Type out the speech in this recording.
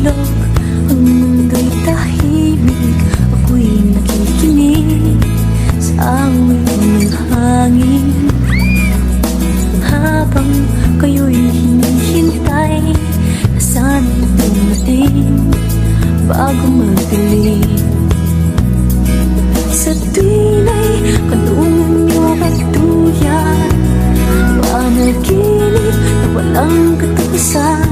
ulog, ang mundo'y tahimik. Ako'y nakikinig sa awit ng hangin, habang kayo'y hinihintay na sana'y dumating bago magdilim. Sa tuwin ay kanungan niyo katuyan, panaginip na walang katapusan.